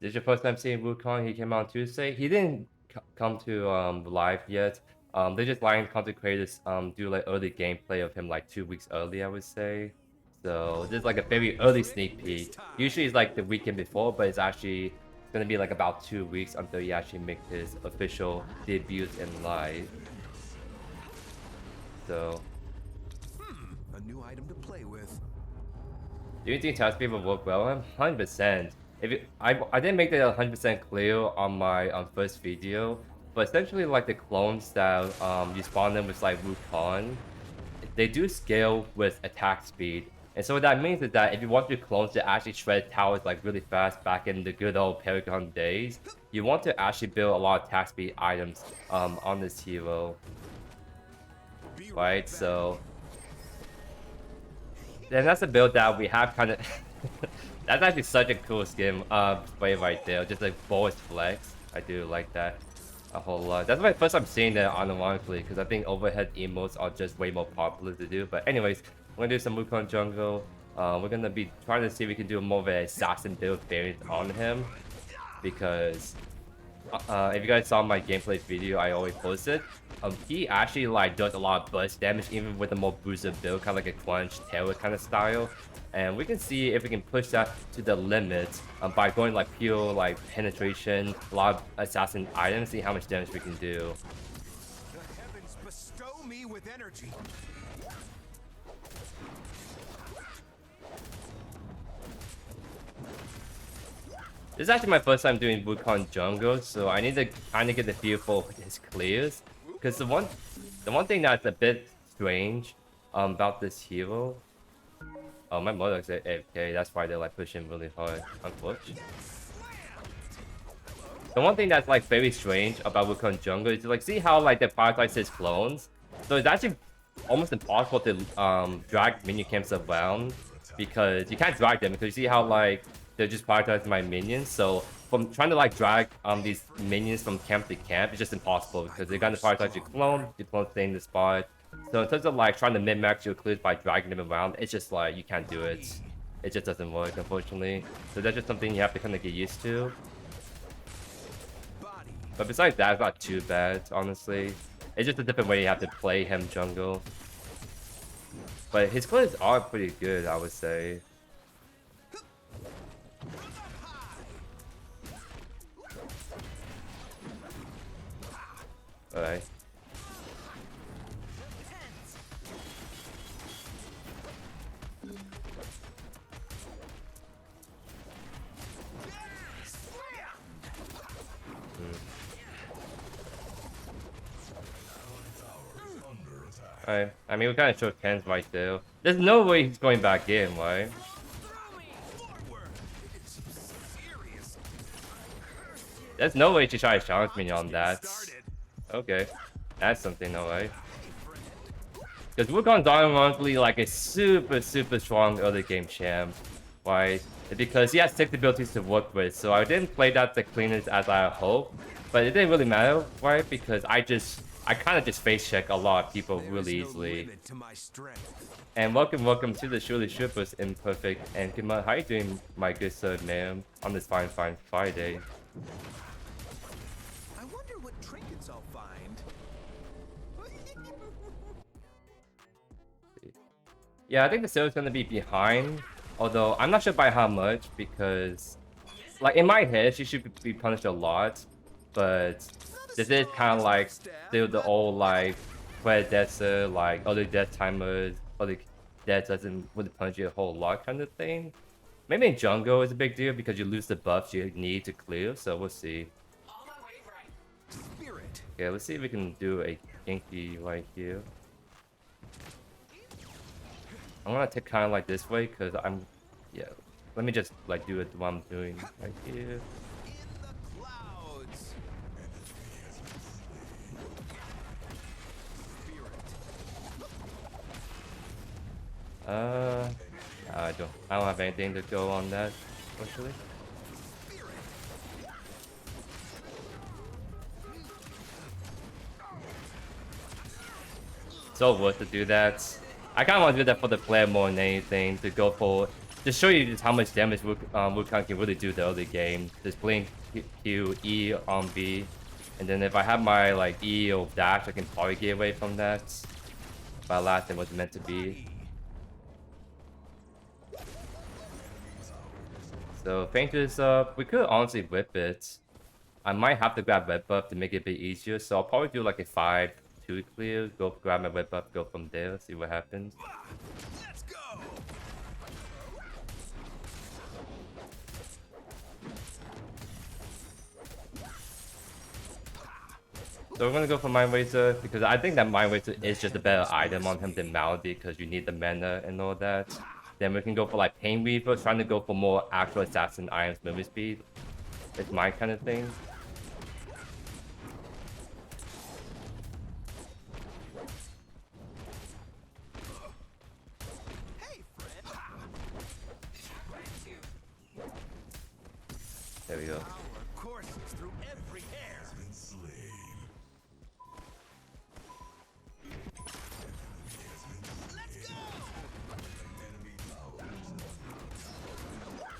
This is your first time seeing Wukong. He came out on Tuesday. He didn't come to live yet. They just letting content creators do like early gameplay of him like 2 weeks early, I would say. So this is like a very early sneak peek. Usually it's like the weekend before, but it's actually gonna be like about 2 weeks until he actually makes his official debuts in live. So a new item to play with. do you think test people work well? 100%. I didn't make that 100% clear on my first video, but essentially like the clones that you spawn them with like Wukong, they do scale with attack speed. And so what that means is that if you want your clones to actually shred towers like really fast back in the good old Paragon days, you want to actually build a lot of attack speed items on this hero. Right, so then that's a build that we have kind of that's actually such a cool skin way right there, just like Boris Flex. I do like that a whole lot. That's my first time seeing that unironically, because I think overhead emotes are just way more popular to do. But anyways, we're gonna do some Wukong jungle. We're gonna be trying to see if we can do more of an assassin build variant on him, because if you guys saw my gameplay video I always posted, he actually like does a lot of burst damage even with a more boosted build, kind of like a Quench Terror kind of style. And we can see if we can push that to the limit by going like pure like penetration, a lot of assassin items, see how much damage we can do. The heavens bestow me with energy. This is actually my first time doing Wukong jungle, so I need to kind of get the feel for his clears. Because the one thing that's a bit strange about this hero. Oh, my mother's at AFK, that's why they're like pushing really hard, unfortunately. The one thing that's like very strange about Wukong jungle is like see how like the Firefly says clones. So it's actually almost impossible to drag minion camps around, because you can't drag them, because you see how like they're just prioritizing my minions. So from trying to like drag these minions from camp to camp, it's just impossible because they're gonna prioritize your clone stay in the spot. So in terms of like trying to min-max your clears by dragging them around, it's just like you can't do it. It just doesn't work, unfortunately. So that's just something you have to kind of get used to. But besides that, it's not too bad, honestly. It's just a different way you have to play him jungle. But his clears are pretty good, I would say. Alright. Alright, I mean we kind of showed hands right there. There's no way he's going back in, right? There's no way to try to challenge me on that. Okay, that's something, alright. Because Wukong's honestly like a super strong early game champ, right? Because he has 6 abilities to work with, so I didn't play that the cleanest as I hoped. But it didn't really matter, right? Because I kind of just face check a lot of people really easily. And welcome to the Surely Strippers Imperfect and Kima. How you doing, my good sir, ma'am, on this fine Friday? I wonder what trinkets I'll find. Yeah, I think the sale's gonna be behind, although I'm not sure by how much, because like in my head she should be punished a lot, but this is kind of like still the old like Predecessor, like other death timers, other death doesn't really punish you a whole lot kind of thing. Maybe in jungle is a big deal because you lose the buffs you need to clear, so we'll see. Okay, let's see if we can do a Genki right here. I'm gonna take kind of like this way because yeah. Let me just like do it what I'm doing right here. I don't have anything to go on that, actually. So worth to do that. I kind of want to do that for the player more than anything, to go for just show you just how much damage Wukong can really do the early game. Just blink Q, E on B, and then if I have my like E or dash, I can probably get away from that. My last thing was meant to be. So Painter's up. We could honestly whip it. I might have to grab red buff to make it a bit easier, so I'll probably do like a 5-2 clear. Go grab my red buff, go from there, see what happens. Let's go. So we're gonna go for Mindrazor because I think that Mindrazor is just a better item on him than Malady because you need the mana and all that. Then we can go for like Painweaver, trying to go for more actual assassin items movement speed. It's my kind of thing. There we go.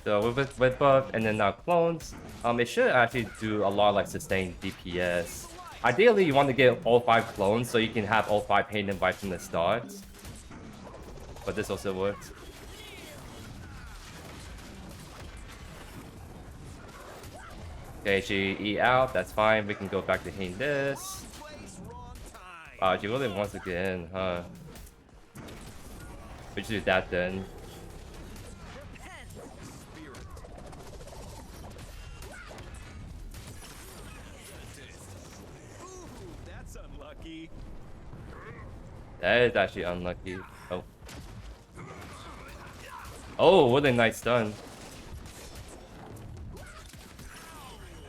So with buff and then now clones, it should actually do a lot of like sustained DPS. Ideally, you want to get all 5 clones so you can have all 5 Hayden right from the start. But this also works. Okay, she E out, that's fine. We can go back to hitting this. Wow, she really wants to get in, huh? We should do that then. That's unlucky. That is actually unlucky. Oh. Oh, what a nice stun.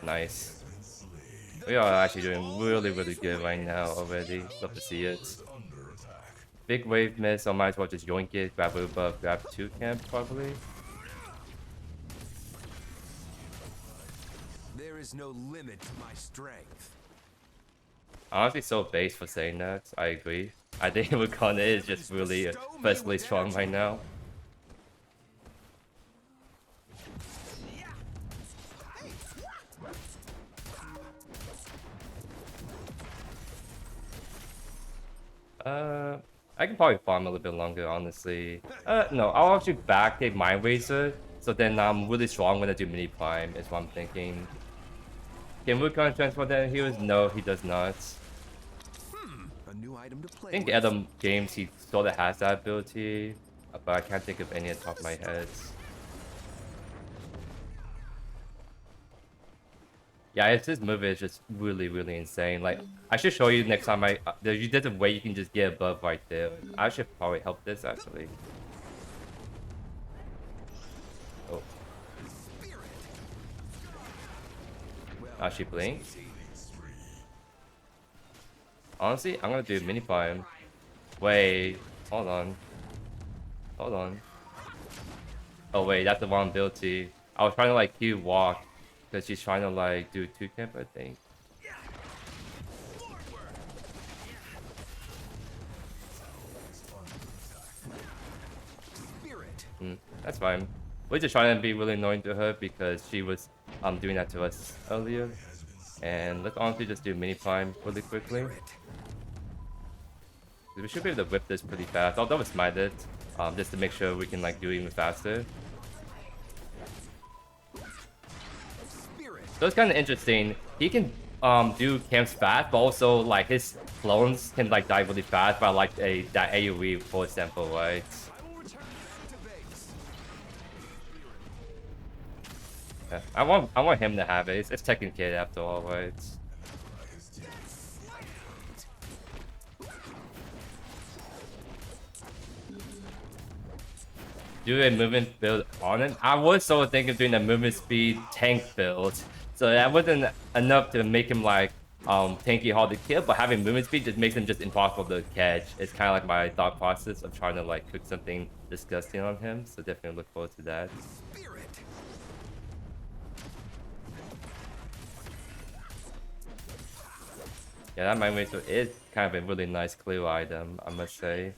Nice. We are actually doing really good right now already. Love to see it. Big wave miss, so I might as well just yoink it, grab a buff, grab 2 camp probably. There is no limit to my strength. Honestly, so base for saying that. I agree. I think Wukong is just really personally strong right now. I can probably farm a little bit longer, honestly. No, I'll actually take Mindrazor, so then I'm really strong when I do mini prime, is what I'm thinking. Can Wukong transfer that heals? No, he does not. A new item to play I think with. other games he sort of has that ability, but I can't think of any at the top of my head. Yeah, his move is just really insane. Like, I should show you next time there's a way you can just get above right there. I should probably help this actually. Oh. She blinked. Honestly, I'm gonna do mini farm. Wait, hold on. Hold on. Oh wait, that's the wrong ability. I was trying to like Q walk. Because she's trying to like do 2 camp, I think. That's fine. We're just trying to be really annoying to her because she was doing that to us earlier. And let's honestly just do mini prime really quickly. We should be able to whip this pretty fast. I'll double smite it just to make sure we can like do it even faster. So it's kind of interesting. He can do camps fast, but also like his clones can like die really fast by like that AoE, for example, right? Yeah, I want him to have it. It's Tekken Kid after all, right? Do a movement build on it. I was sort of thinking of doing a movement speed tank build. So that wasn't enough to make him like tanky hard to kill, but having movement speed just makes him just impossible to catch. It's kind of like my thought process of trying to like cook something disgusting on him. So definitely look forward to that. Yeah, that Mindrazor is kind of a really nice clear item, I must say.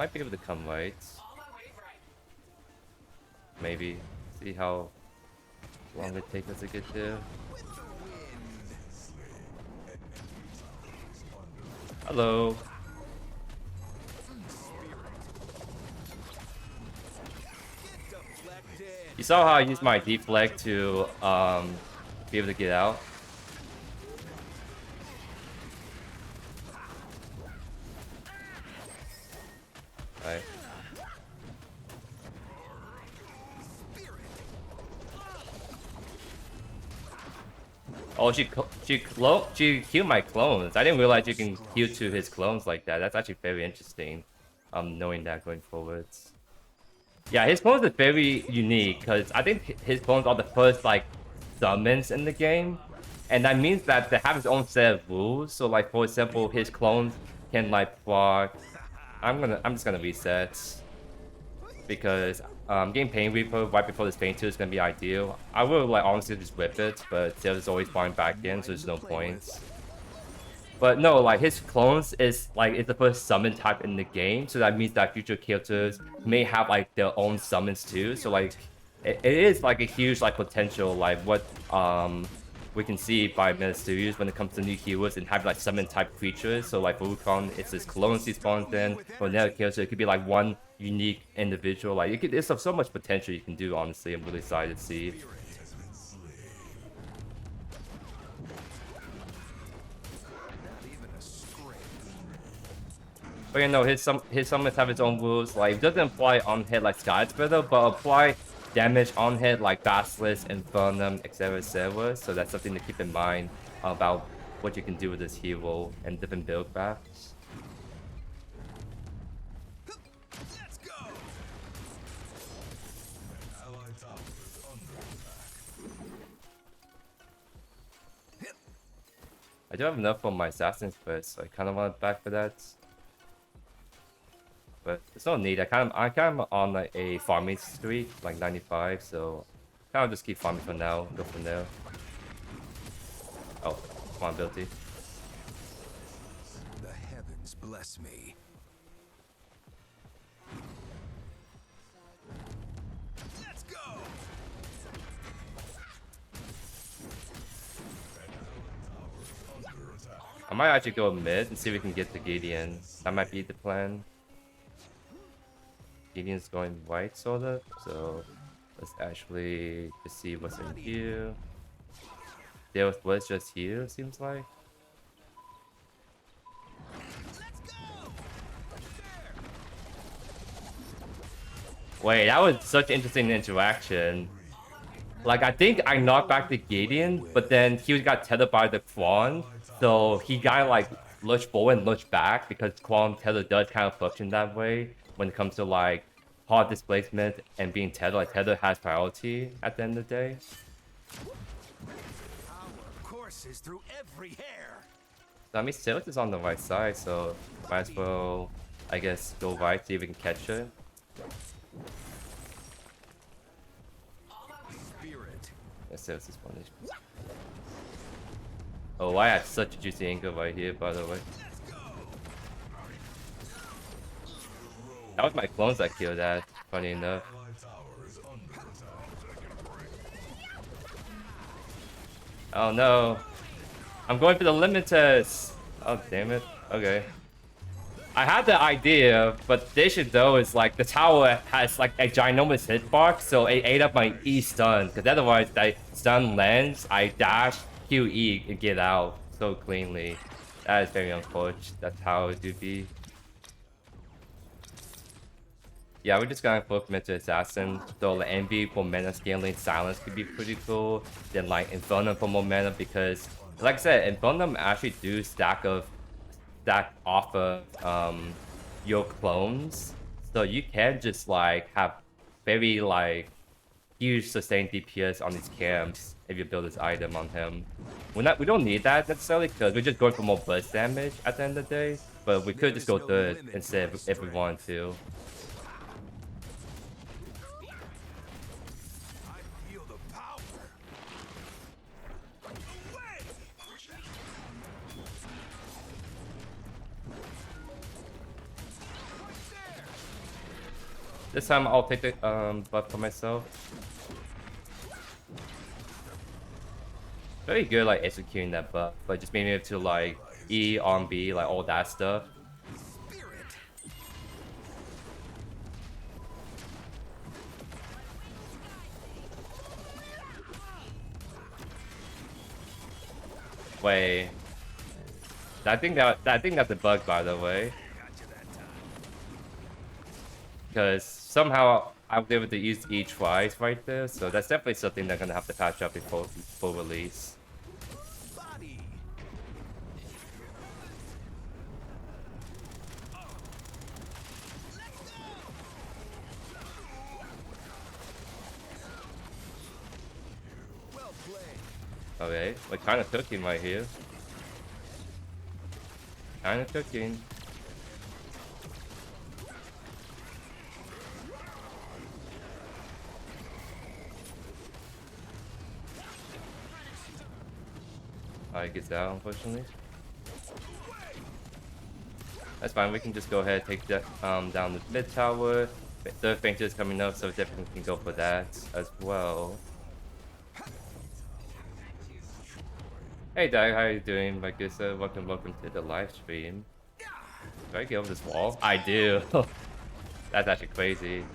Might be able to come right. Maybe. See how long it takes us to get there. Hello. You saw how I used my deflect to be able to get out. Alright. Oh, she killed my clones. I didn't realize you can heal to his clones like that. That's actually very interesting. Knowing that going forwards. Yeah, his clones are very unique because I think his clones are the first like summons in the game, and that means that they have his own set of rules. So like for example, his clones can like proc. I'm just gonna reset because getting Painweaver right before this Pain 2 is gonna be ideal. I would like honestly just whip it, but Tails always falling back in, so there's no points. But no, like his clones is the first summon type in the game, so that means that future characters may have like their own summons too. So like it is like a huge like potential like what we can see by Meta Studios when it comes to new heroes and have like summon type creatures. So like for Wukong, it's his clones he spawns in. For another character, it could be like one unique individual. Like there's so much potential you can do. Honestly, I'm really excited to see. But you know, his summons have its own rules. Like, it doesn't apply on hit like SCARIEST JUNGLER, but apply damage on hit like Basilisk, Infernum, etc. etc. So that's something to keep in mind about what you can do with this hero and different build paths. Let's go. I do have enough for my Assassin's Quest, so I kind of want back for that. But there's no need. I'm kind of on like a farming streak, like 95, so kind of just keep farming for now. Go from there. Oh, come on, ability. The heavens bless me. Let's go. I might actually go mid and see if we can get the Gideon. That might be the plan. Gideon's going white, sort of. So let's actually just see what's in here. There was just here, seems like. Wait, that was such an interesting interaction. Like, I think I knocked back the Gideon, but then he got tethered by the Quan. So he got like lurch forward and lurch back because Quan tether does kind of function that way when it comes to like hard displacement and being tethered. Like tether has priority at the end of the day. Our course is through every hair. So, I mean, Tails is on the right side, so might as well, I guess, go right, see if we can catch it. Spirit. Yes, Tails is 1 HP. Oh, I had such a juicy angle right here, by the way. That was my clones that killed that, funny enough. Oh no. I'm going for the limiters. Oh damn it. Okay. I had the idea, but the issue though is like the tower has like a ginormous hitbox, so it ate up my E stun. Because otherwise, I stun lands, I dash, QE, and get out so cleanly. That is very unfortunate. That's how it do be. Yeah, we're just gonna book Meta Assassin. So the Envy for mana scaling, Silence could be pretty cool. Then like Infernum for more mana because, like I said, Infernum actually do stack off of your clones. So you can just like have very like huge sustained DPS on these camps if you build this item on him. We don't need that necessarily because we're just going for more burst damage at the end of the day. But we could just go through it instead if we wanted to. This time I'll take the buff for myself. Very good like executing that buff, but just being able to like E on B, like all that stuff. Wait. I think that's a bug, by the way. Because somehow I was able to use E twice right there, so that's definitely something they're gonna have to patch up before release. Okay, we're kind of cooking right here. Kind of cooking. I gets out, unfortunately. That's fine. We can just go ahead and take that down the mid tower. Third Painter is coming up, so definitely can go for that as well. Hey Doug, how are you doing? My good sir, welcome to the live stream. Do I get over this wall? I do. That's actually crazy.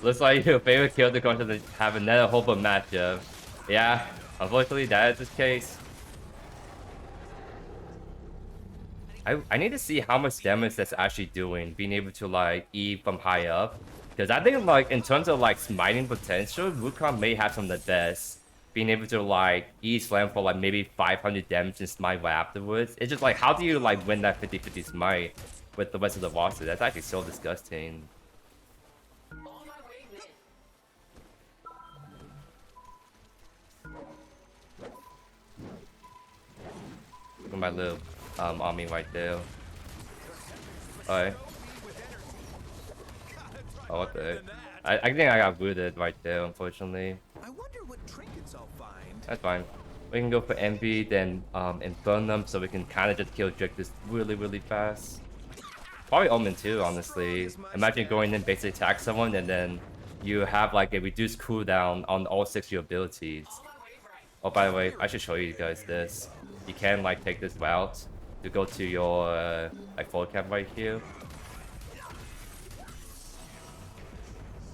Looks like your favorite kill to going to have another hope of matchup. Yeah, unfortunately that is the case. I need to see how much damage that's actually doing, being able to like E from high up. Because I think like in terms of like smiting potential, Wukong may have some of the best. Being able to like E slam for like maybe 500 damage and smite right afterwards. It's just like how do you like win that 50-50 smite with the rest of the roster? That's actually so disgusting. Look at my little army right there. Alright. Oh, what the heck? I think I got booted right there, unfortunately. I wonder what trinkets I'll find. That's fine. We can go for Envy, then Infernum, so we can kind of just kill Objectives really fast. Probably Omen too, honestly. Imagine going in, basically attack someone, and then you have like a reduced cooldown on all 6 of your abilities. Oh, by the way, I should show you guys this. You can like take this route to go to your like full camp right here.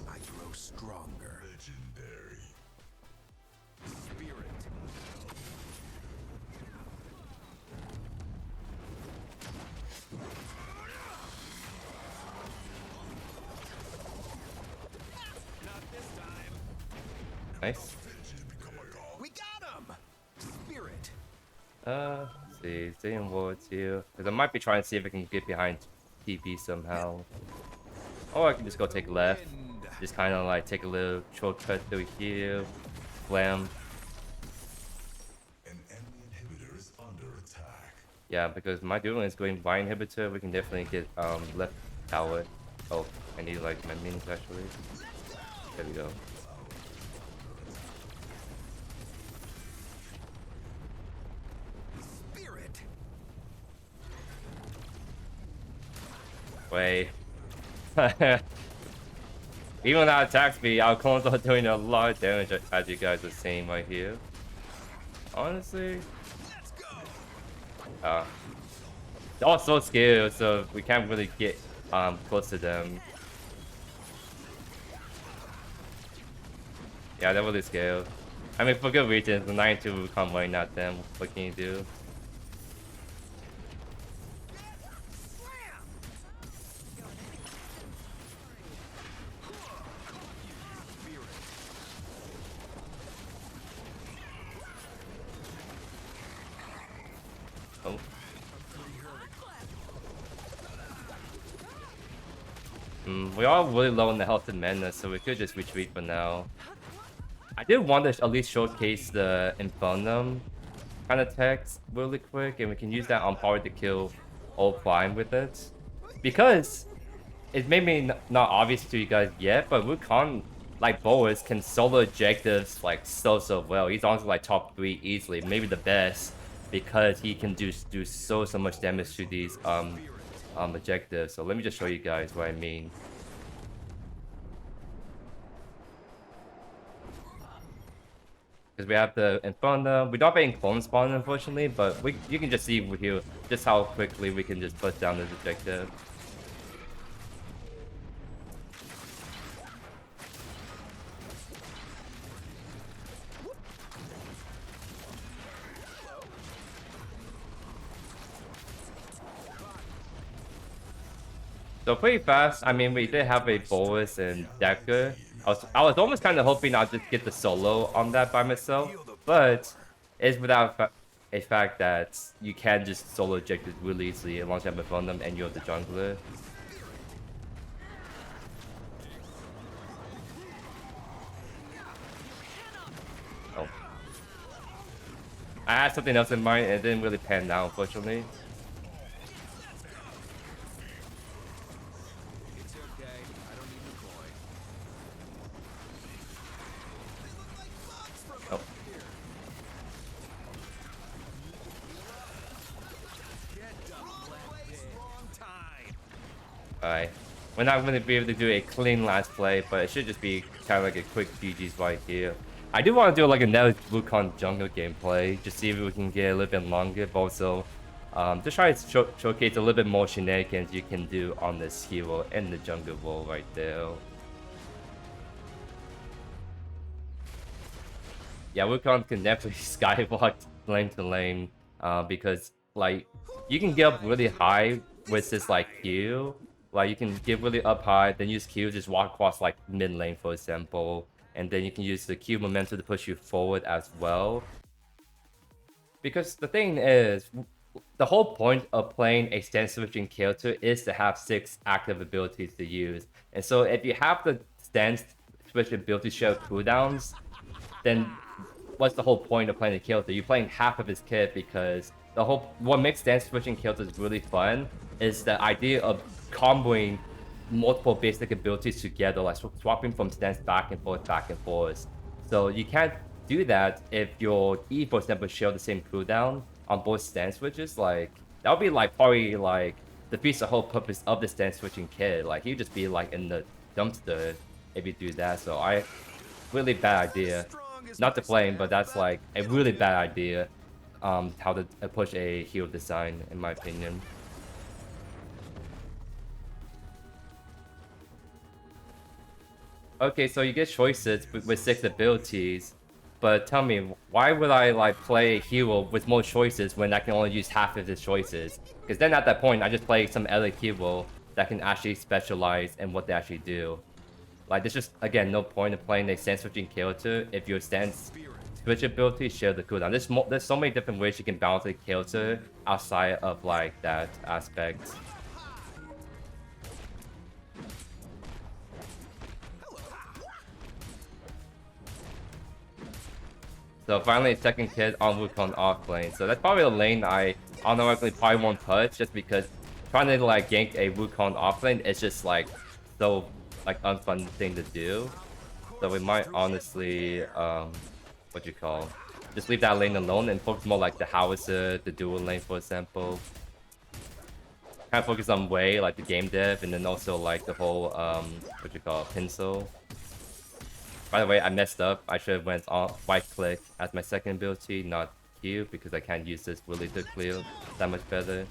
I grow stronger. Legendary. Spirit. Not this time. Nice. We got him. Spirit. Let's see, stay in wards here. Because I might be trying to see if I can get behind TP somehow. Or I can just go take left. Just kind of like take a little shortcut through here. Slam. An enemy inhibitor is under attack. Yeah, because my dueling is going by inhibitor, we can definitely get left tower. Oh, I need like my minions actually. There we go. Wait. Even when I attack speed, our clones are doing a lot of damage as you guys are seeing right here. Honestly. They're all so skilled, so we can't really get close to them. Yeah, they're really skilled. I mean, for good reasons, the 9-2 will come right at them. What can you do? We are really low in the health and mana, so we could just retreat for now. I did want to at least showcase the Infernum kind of text really quick, and we can use that on power to kill all Prime with it. Because it may be not obvious to you guys yet, but Wukong, like Boas, can solo objectives like so well. He's honestly like top 3 easily, maybe the best because he can do so much damage to these objectives. So let me just show you guys what I mean. Because we have the Infernum. We don't have any clone spawn, unfortunately, but you can just see here just how quickly we can just put down this objective. So pretty fast. I mean, we did have a Boris and Decker. I was almost kind of hoping I'd just get the solo on that by myself, but it's without a fact that you can just solo objectives really easily as long as you have a phone them and you're the jungler. Oh. I had something else in mind and it didn't really pan out, unfortunately. Alright, we're not going to be able to do a clean last play, but it should just be kind of like a quick GG's right here. I do want to do like another Wukong jungle gameplay, just see if we can get a little bit longer, but also just try to showcase a little bit more shenanigans you can do on this hero in the jungle role right there. Yeah, Wukong can definitely skywalk lane to lane, because like you can get up really high with this like Q. Like you can get really up high, then use Q, just walk across like mid lane for example, and then you can use the Q momentum to push you forward as well. Because the thing is, the whole point of playing a stance switching character is to have 6 active abilities to use. And so if you have the stance switch ability share cooldowns, then what's the whole point of playing the character? You're playing half of his kit because what makes stance switching characters really fun is the idea of comboing multiple basic abilities together, like swapping from stance back and forth. So you can't do that if your E, for example, share the same cooldown on both stance switches. Like that would be like probably like defeats the whole purpose of the stance switching kit. Like you'd just be like in the dumpster if you do that. So really bad idea. Not to blame, but that's like a really bad idea. How to push a hero design, in my opinion. Okay, so you get choices with 6 abilities, but tell me, why would I like play a hero with more choices when I can only use half of his choices? Because then at that point, I just play some other hero that can actually specialize in what they actually do. Like, there's just, again, no point in playing a stance switching character if your stance switch ability share the cooldown. There's so many different ways you can balance a character outside of like that aspect. So finally, second kit on Wukong off lane. So that's probably a lane I unironically probably won't touch, just because trying to like gank a Wukong off lane is just like so like unfun thing to do. So we might honestly just leave that lane alone and focus more like the howitzer, the dual lane for example. Kind of focus on way like the game dev, and then also like the whole pencil. By the way, I messed up. I should have went on right click as my second ability, not Q, because I can't use this really to clear that much better.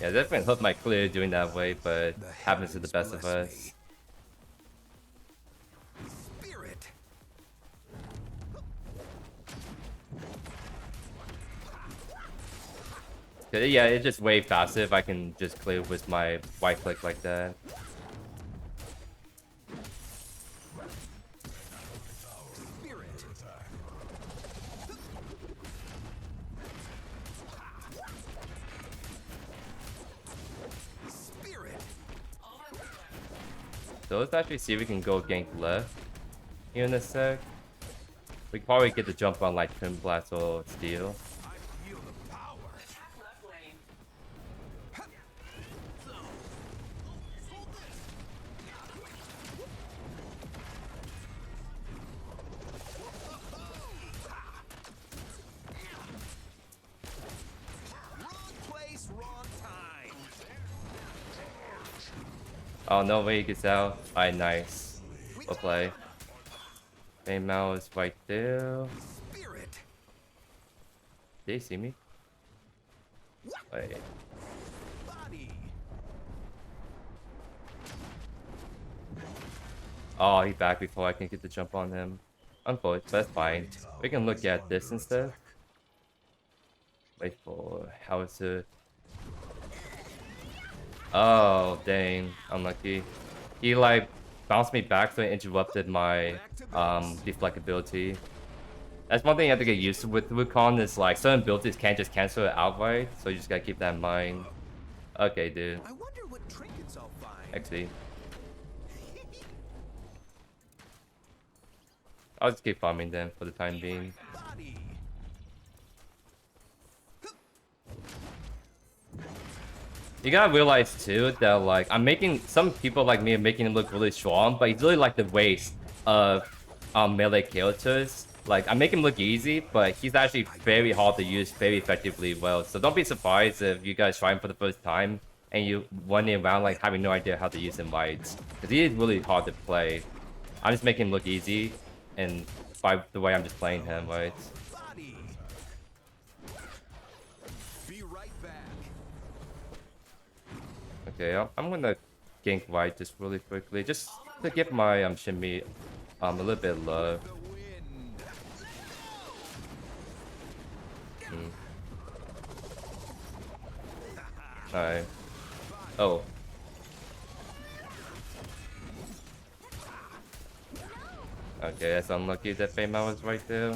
Yeah, definitely hurt my clear doing that way, but happens to the best of us. Yeah, it's just way faster if I can just clear with my right click like that. So let's actually see if we can go gank left here in a sec. We can probably get the jump on like Twin Blast or Steel. Oh, no way he gets out. Alright, nice. We'll play. Main is right there. Spirit. Did he see me? Wait. Body. Oh, he back before I can get the jump on him. Unfortunate, but that's fine. We can look at this instead. Wait for how is it? Oh, dang. Unlucky. He like bounced me back so it interrupted my deflectability. That's one thing you have to get used to with Wukong is like certain abilities can't just cancel it outright, so you just gotta keep that in mind. Okay, dude. I wonder what trinkets I'll find. XD. I'll just keep farming them for the time being. Body. You gotta realize too that like I'm making some people like me are making him look really strong, but he's really like the waste of melee characters. Like I make him look easy, but he's actually very hard to use very effectively well. So don't be surprised if you guys try him for the first time and you running around like having no idea how to use him right. Because he is really hard to play. I'm just making him look easy, and by the way I'm just playing him, right? Body. Be right back. Okay, I'm gonna gank right just really quickly, just to give my shimmy a little bit low. The wind. Alright. Oh. Okay, that's unlucky that Fama was right there.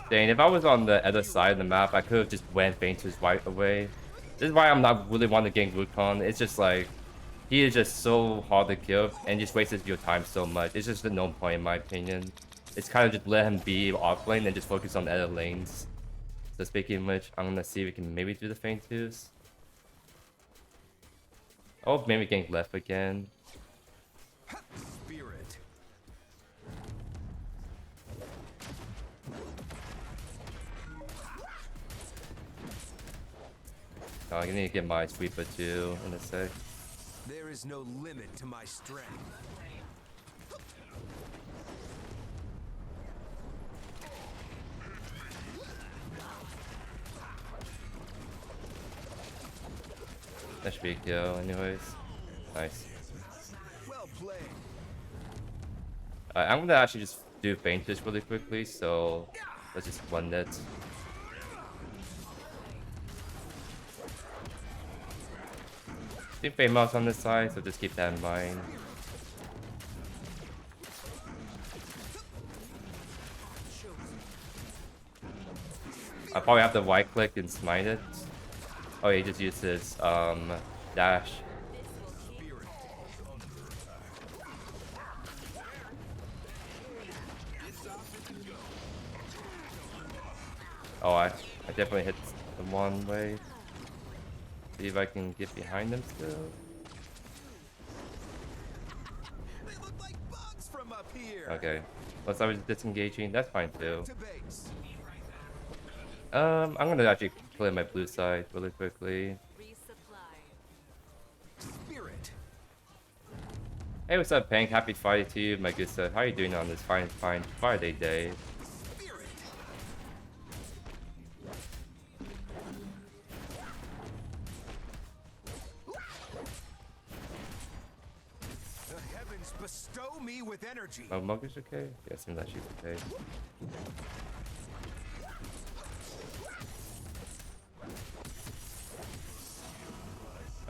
Dang, if I was on the other side of the map, I could have just went Fainters right away. This is why I'm not really wanting to gank Wukong. It's just like, he is just so hard to kill and just wastes your time so much. It's just no point in my opinion. It's kind of just let him be off lane and just focus on the other lanes. So speaking of which, I'm gonna see if we can maybe do the Fainters. Oh, maybe gank left again. Spirit. Oh, I need to get my sweeper too in a sec. There is no limit to my strength. That should be a kill anyways. Nice. Well played. I'm gonna actually just do Fainters really quickly, so let's just run that. I think Famous on this side, so just keep that in mind. I probably have to right click and smite it. Oh, he just used his dash. Oh, I definitely hit the one way. See if I can get behind them still. They look like bugs from up here. Okay. Once I was disengaging, that's fine too. To base. I'm gonna actually clear my blue side really quickly. Spirit. Hey, what's up, Pank? Happy Friday to you, my good sir. How are you doing on this fine Friday day? Spirit. The heavens bestow me with energy. Oh, Mug is okay? Yeah, seems like she's okay.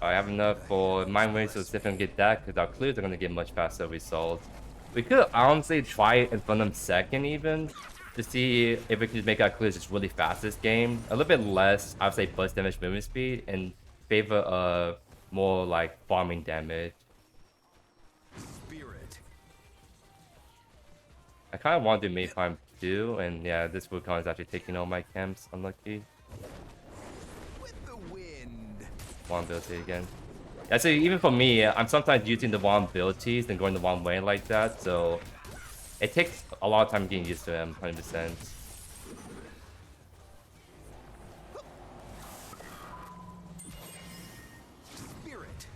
I have enough for Mind Razor, so definitely get that, because our clears are going to get much faster results. We could honestly try Infernum second even, to see if we could make our clears just really fast this game. A little bit less, I would say, burst damage movement speed, in favor of more like farming damage. Spirit. I kind of want to do Mayfarm too, and yeah, this Wukong is actually taking all my camps, unlucky. With the wind. Wrong ability again. Yeah, so even for me, I'm sometimes using the wrong abilities and going the wrong way like that, so it takes a lot of time getting used to them, 100%. Spirit.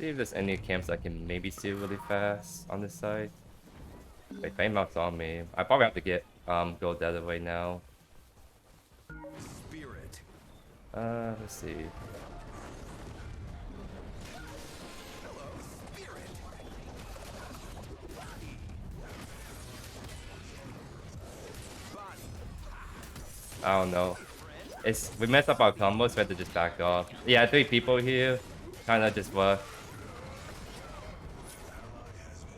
See if there's any camps I can maybe see really fast on this side. Wait, Fame Mount's on me. I probably have to get go the other way now. Spirit. Let's see. Hello, spirit. Body. I don't know. We messed up our combos, so we had to just back off. Yeah, 3 people here. Kinda just work.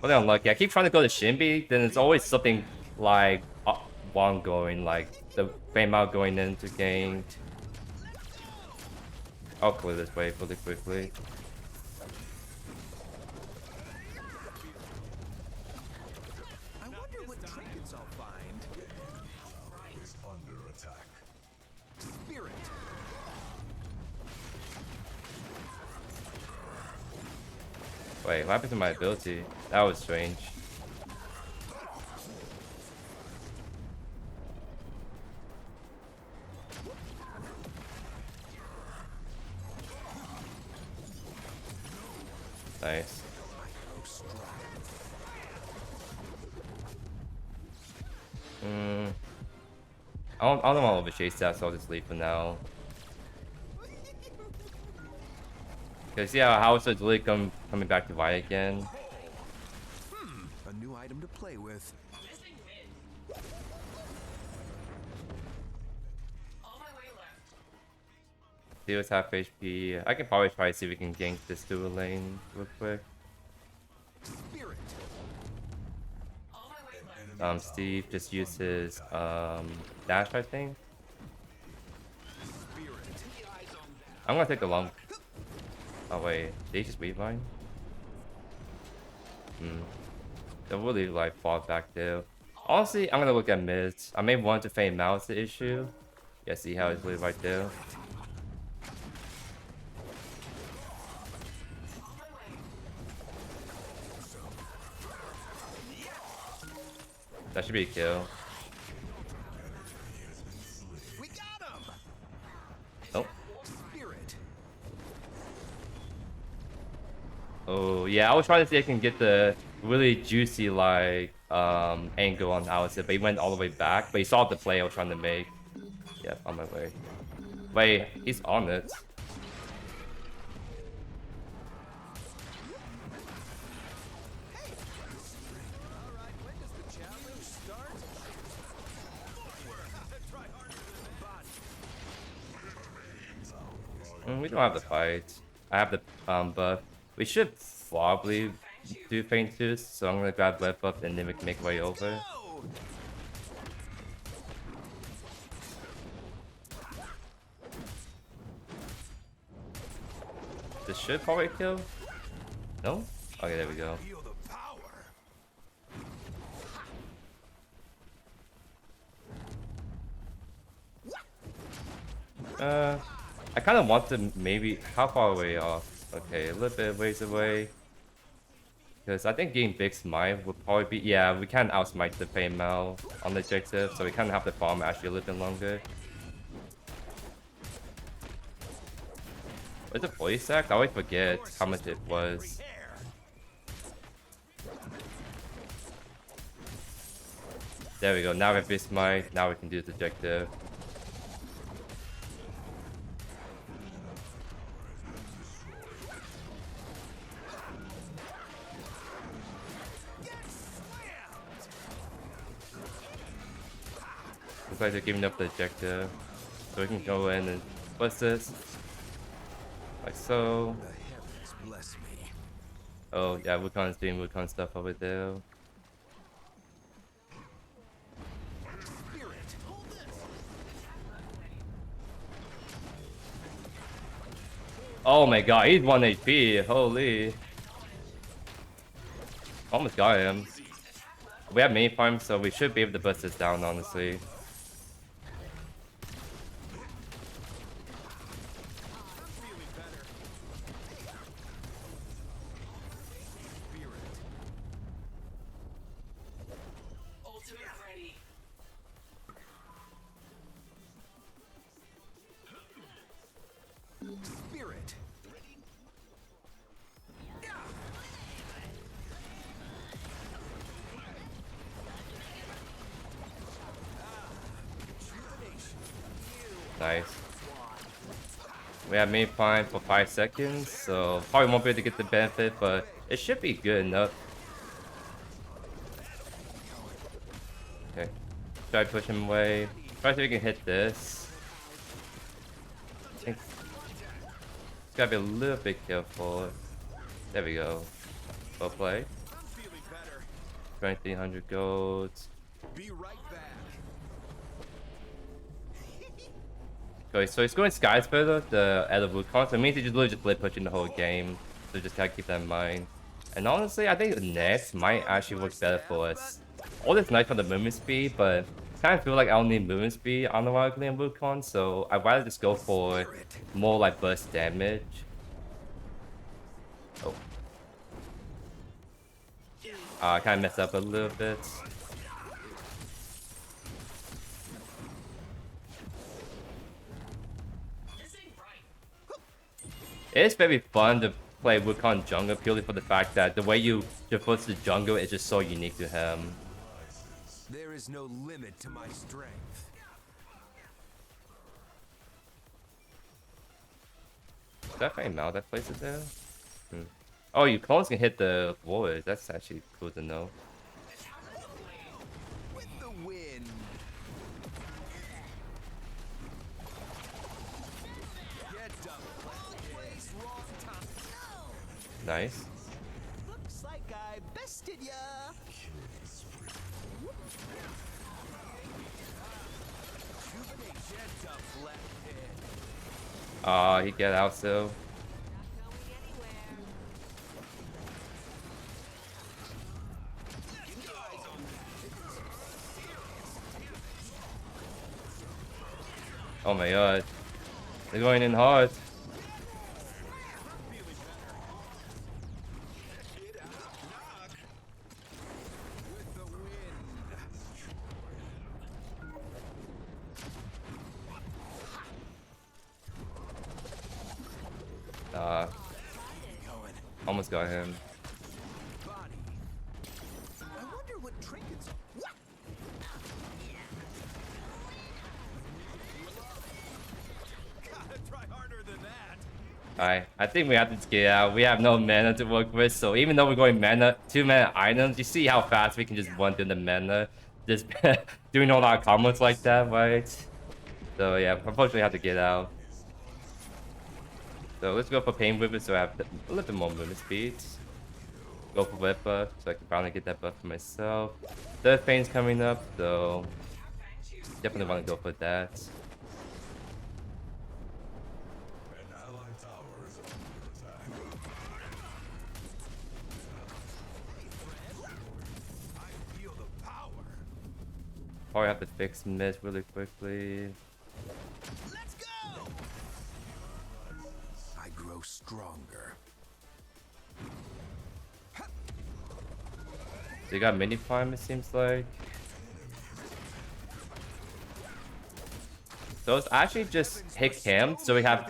Really unlucky. I keep trying to go to Shinbi, then it's always something like one going, like the Fame out going into gank. I'll clear this way really quickly. I wonder what trinkets I'll find. Is under attack. Spirit. Wait, what happened to my ability? That was strange. Nice. I don't want to overchase that, so I'll just leave for now. Cause yeah, House is really coming back to Vi again. A new item to play with. He was half HP. I can probably try to see if we can gank this dual lane real quick. Spirit. Steve just used his dash, I think. Spirit. I'm gonna take a long. Oh wait, did he just weave line? They'll really like fall back there. Honestly, I'm gonna look at mids. I may want to Fame Mouse the issue. Yeah, see how it's really right there. That should be a kill. We got him. Oh. Spirit. Oh yeah, I was trying to see if I can get the really juicy like angle on Alistair, but he went all the way back. But he saw the play I was trying to make. Yeah, on my way. Wait, he's on it. We don't have the fight. I have the buff. We should probably do Feint Tooth, so I'm gonna grab Web Buff and then we can make way over. This should probably kill. No? Okay, there we go. Feel the power. I kind of want to maybe... How far away off? Okay, a little bit ways away. Because I think getting Big Smite would probably be... Yeah, we can outsmite the Fame Mal on the objective, so we kind of have to farm actually a little bit longer. Was it voice sack? I always forget how much it was. There we go, now we have Big Smite, now we can do the objective. Looks like they're giving up the objective, so we can go in and what's this? Like so. The heavens bless me. Oh yeah, Wukong's doing Wukong stuff over there. Spirit. Hold this. Oh my god, he's 1 HP. Holy. Almost got him. We have mini farm, so we should be able to bust this down, honestly. Nice. We have main fine for 5 seconds, so probably won't be able to get the benefit, but it should be good enough. Okay. Try to push him away. Try to see if we can hit this. Just gotta be a little bit careful. There we go. Well played. 2300 golds. Be right back. Okay, so he's going Sky's further, the other Wukong, so it means he just literally just split pushing the whole game. So just gotta keep that in mind. And honestly, I think the next might actually work better for us. All this nice for the movement speed, but I kind of feel like I don't need movement speed on the Wildly and Wukong, so I'd rather just go for more like burst damage. Oh. I kind of messed up a little bit. It is very fun to play Wukong jungle purely for the fact that the way you traverse the jungle is just so unique to him. There is no limit to my strength. Is that very Mal that places there? Oh, you clones can hit the warriors. That's actually cool to know. With the wind. Get up, place, wrong time. Nice. Looks like I bested ya. Get up, left head. He get out still. Oh my god. They're going in hard. Almost got him. I wonder what trinkets. What? Gotta try harder than that. Alright, I think we have to get out. We have no mana to work with, so even though we're going mana, 2 mana items, you see how fast we can just run through the mana. Just doing all our combos like that, right? So yeah, unfortunately I have to get out. So let's go for Painweaver so I have a little bit more movement speed. Go for Whip buff so I can finally get that buff for myself. Third Pain's coming up, so definitely want to go for that. An allied tower is under attack. I feel the power. Probably have to fix mid really quickly. Let's go. I grow stronger. They got mini farm, it seems like. So it's actually just hit camp, so we have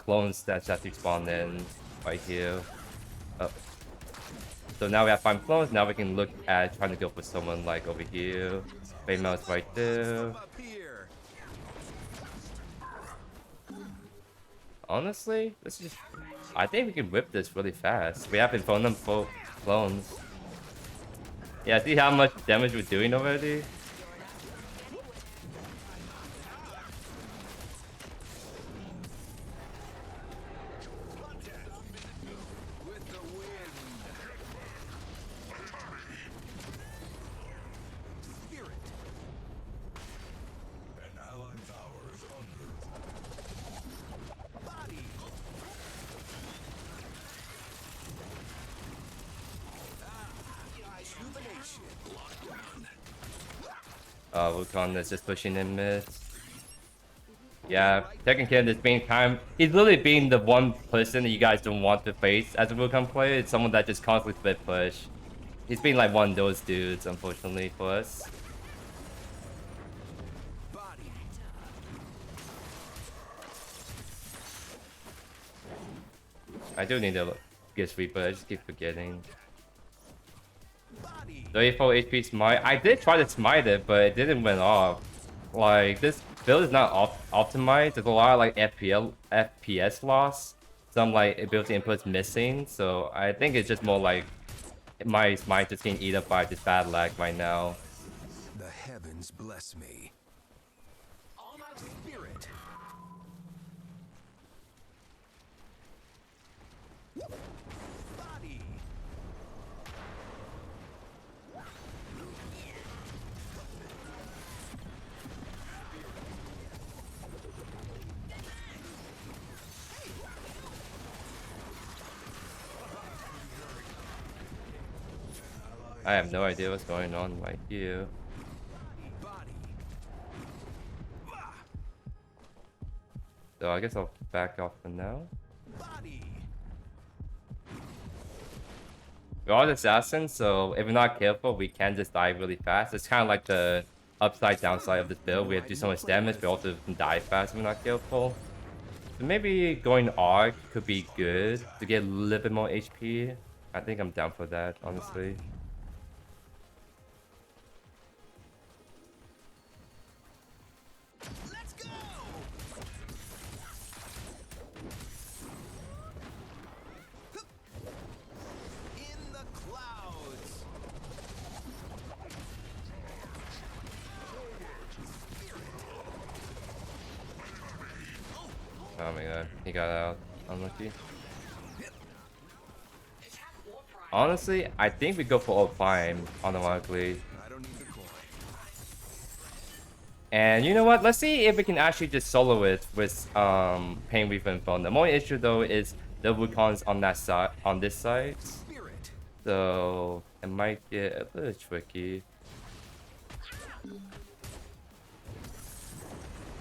clones that have to spawn in right here. Oh. So now we have 5 clones, now we can look at trying to go for someone like over here. Baymail's right there. Honestly, this is. I think we can whip this really fast. We have Infernum full clones. Yeah, see how much damage we're doing already? An allied tower is under attack. Wukong is just pushing in mid. Yeah, Tekken Kid is being he's literally being the one person that you guys don't want to face as a Wukong player. It's someone that just constantly split push. He's being like one of those dudes, unfortunately, for us. I do need to get sweep, but I just keep forgetting. 34 HP smite. I did try to smite it, but it didn't went off. Like, this build is not optimized. There's a lot of like FPS loss. Some like ability inputs missing. So I think it's just more like my mind just getting eaten up by this bad lag right now. The heavens bless me. All out spirit. Body. I have no idea what's going on right here. Body. So I guess I'll back off for now. Body. We're all assassins, so if we're not careful, we can just die really fast. It's kind of like the upside downside of this build. We have to do so much damage, but also can die fast if we're not careful. So maybe going ARC could be good to get a little bit more HP. I think I'm down for that, honestly. Let's go. In the clouds. Oh my god, he got out. Unlucky. Honestly, I think we go for all prime, unironically. I don't need the coin. And you know what? Let's see if we can actually just solo it with Painweaver and Infernum. The only issue though is the Wukong's on that side, on this side. Spirit. So it might get a bit tricky.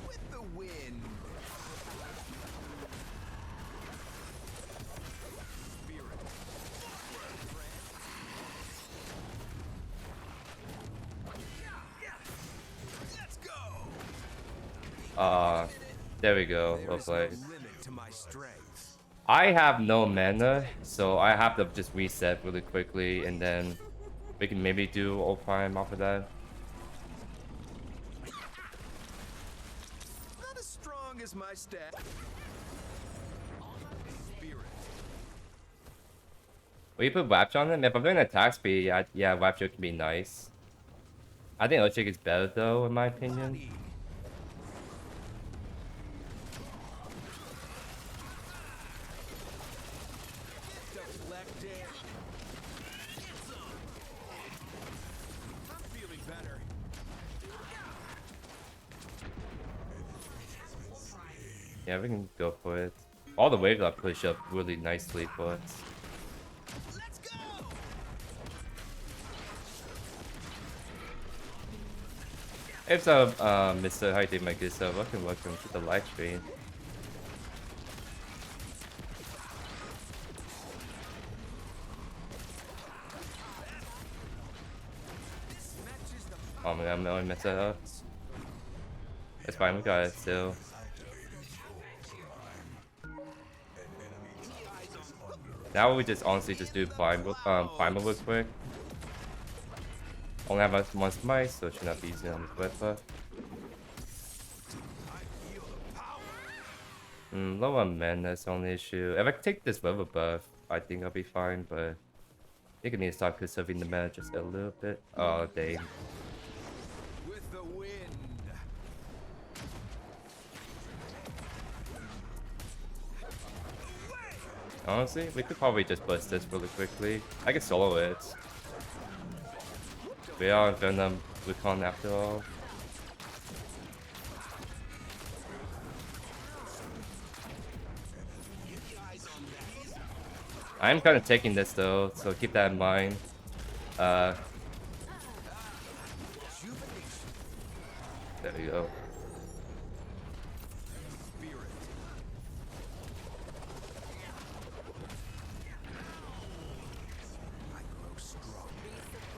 With the wind. Spirit. Let's go. There we go. Well There's no played. limit to my strength. I have no mana, so I have to just reset really quickly, and then we can maybe do all prime after that. Not as strong as my stat. Spirit. Will you put Rapture on him? If I'm doing attack speed, yeah, Rapture can be nice. I think Earthshake is better though, in my opinion. Body. Deflected. I'm feeling better. Yeah, we can go for it. All the waves are pushed up really nicely for us. Let's go. If so, Mr. How you doing, my good self? Welcome to the live stream. This matches the Oh my god, I'm only messed that up. It's fine, we got it still. Now we just honestly just do primal real quick. Only have us one smite, so it should not be easy on this wet buff. Low on mana, that's the only issue. If I take this weather buff, I think I'll be fine, but I think I need to start conserving the mana just a little bit. Oh, dang. with the wind. Honestly, we could probably just bust this really quickly. I can solo it. We are Infernum Wukong after all. I'm kind of taking this though, so keep that in mind. There we go.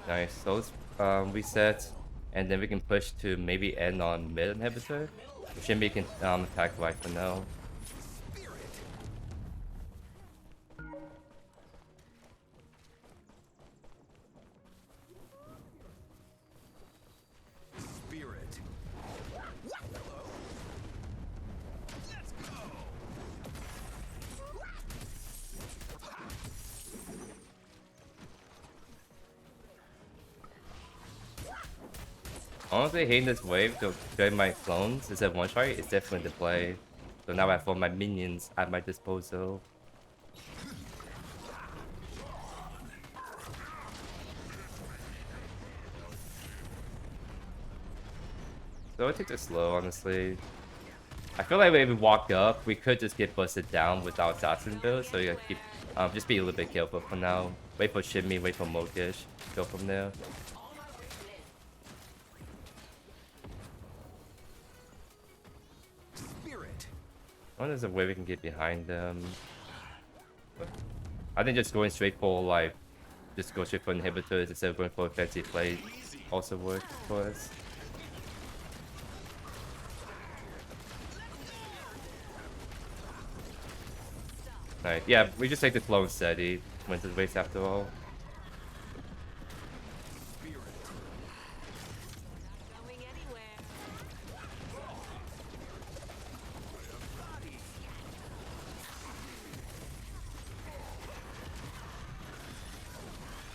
Nice. So let's reset, and then we can push to maybe end on mid inhibitor. We shouldn't be attack right for now. Spirit. Honestly, hating this wave to trade my clones instead of one shot is definitely the play. So now I have all my minions at my disposal. So I take it slow, honestly. I feel like if we walk up, we could just get busted down without assassin build. So you gotta keep, just be a little bit careful for now. Wait for Shimmy, wait for Mokish, go from there. Spirit. I wonder if there's a way we can get behind them. I think just going straight for like, just go straight for inhibitors instead of going for a fancy play also works for us. Alright, yeah, we just take the flow and steady. Wins the race after all. Going anywhere.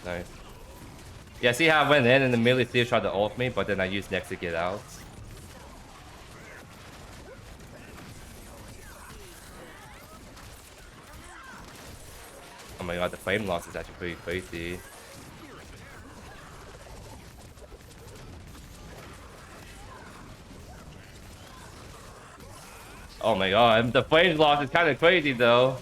Nice. Yeah, see how I went in and immediately Theo tried to ult me, but then I used next to get out. Oh my god, the flame loss is actually pretty crazy. Oh my god, the flame loss is kind of crazy though.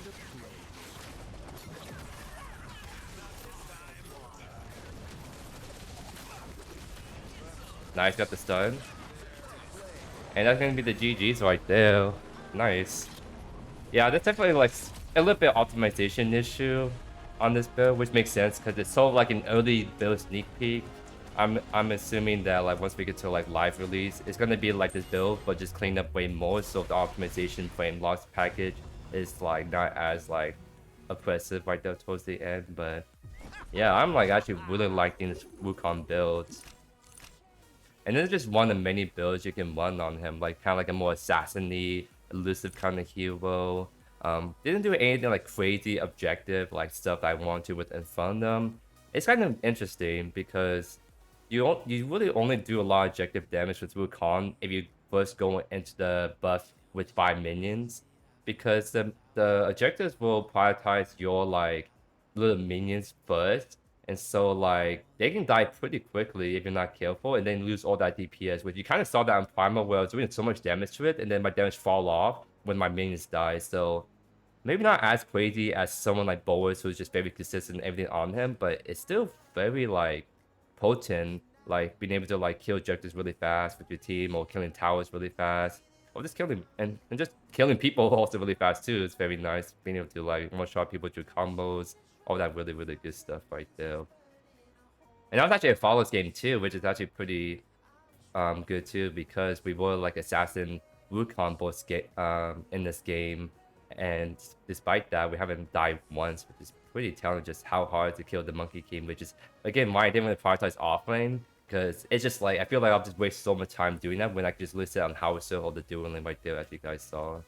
Nice, got the stun. And that's gonna be the GG's right there. Nice. Yeah, that's definitely like a little bit optimization issue on this build, which makes sense because it's sort of like an early build sneak peek. I'm assuming that like once we get to like live release, it's gonna be like this build, but just cleaned up way more. So the optimization flame loss package is like not as like oppressive right there towards the end. But yeah, I'm like actually really liking this Wukong build. And this is just one of many builds you can run on him, like kind of like a more assassin-y, elusive kind of hero. Didn't do anything like crazy objective, like stuff I want to with Infernum. It's kind of interesting because you really only do a lot of objective damage with Wukong if you first go into the buff with 5 minions, because the objectives will prioritize your like little minions first. And so, like, they can die pretty quickly if you're not careful, and then lose all that DPS, which you kind of saw that on Primal, where I was doing so much damage to it, and then my damage fall off when my minions die. So, maybe not as crazy as someone like Boas, who's just very consistent in everything on him, but it's still very, like, potent, like, being able to, like, kill objectives really fast with your team, or killing towers really fast, or just killing, and just killing people also really fast, too. It's very nice, being able to, like, one-shot people through combos. All that really, really good stuff right there. And that was actually a follows game too, which is actually pretty good too, because we were like assassin Wukong both in this game, and despite that, we haven't died once, which is pretty telling just how hard to kill the Monkey King, which is again why I didn't really prioritize offlane, because it's just like I feel like I'll just waste so much time doing that when I could just list it on Howitzer or the dueling right there, as you guys saw.